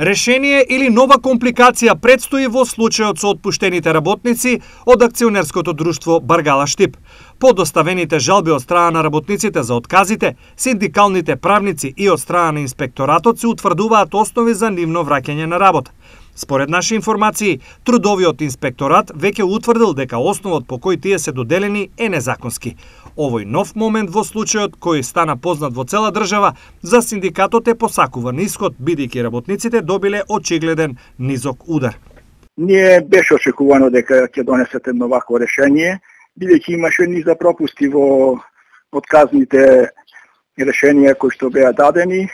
Решение или нова компликација предстои во случајот со отпуштените работници од акционерското друштво Баргала Штип. По доставените жалби од страна на работниците за отказите, синдикалните правници и од страна на инспекторатот се утврдуваат основи за нивно враќање на работа. Според наши информации, трудовиот инспекторат веќе утврдил дека основот по кој тие се доделени е незаконски. Овој нов момент во случајот кој стана познат во цела држава, за синдикатот е посакуван исход, бидејќи работниците добиле очигледен низок удар. Не беше очекувано дека ќе донесете едно вакво решение, бидејќи имаше низа пропусти во отказните решенија кои што беа дадени,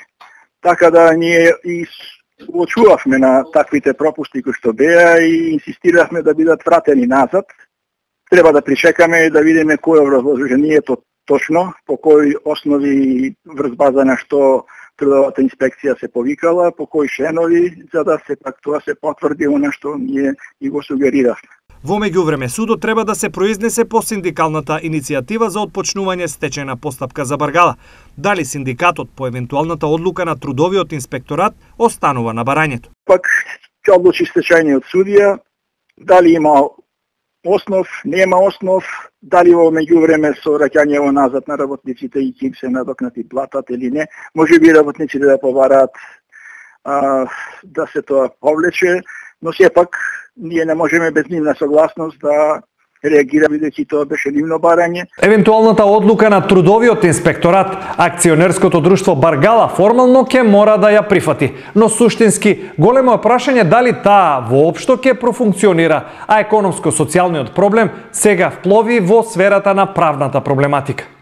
така да ние и уочувавме на таквите пропусти кои што беа и инсистиравме да бидат вратени назад. Треба да причекаме и да видиме кој е образложението точно, по кои основи врз база на што трудовата инспекција се повикала, по кои членови, за да се пак тоа се потврди она што ние и го сугериравме. Во меѓувреме судот треба да се произнесе по синдикалната иницијатива за отпочнување стечајна постапка за Баргала. Дали синдикатот по евентуалната одлука на трудовиот инспекторат останува на барањето? Пак ќе одлучи стечајниот судија дали има основ, нема основ, дали во меѓувреме со враќање назад на работниците и ќе им се надокнати платата или не. Можеби работниците да побараат да се тоа повлече, но сепак ние не можеме без нивна согласност да реагираме, бидејќи тоа беше нивно барање. Евентуалната одлука на трудовиот инспекторат, акционерското друштво Баргала формално ќе мора да ја прифати, но суштински големо е прашање дали таа воопшто ќе профункционира, а економско-социјалниот проблем сега вплови во сферата на правната проблематика.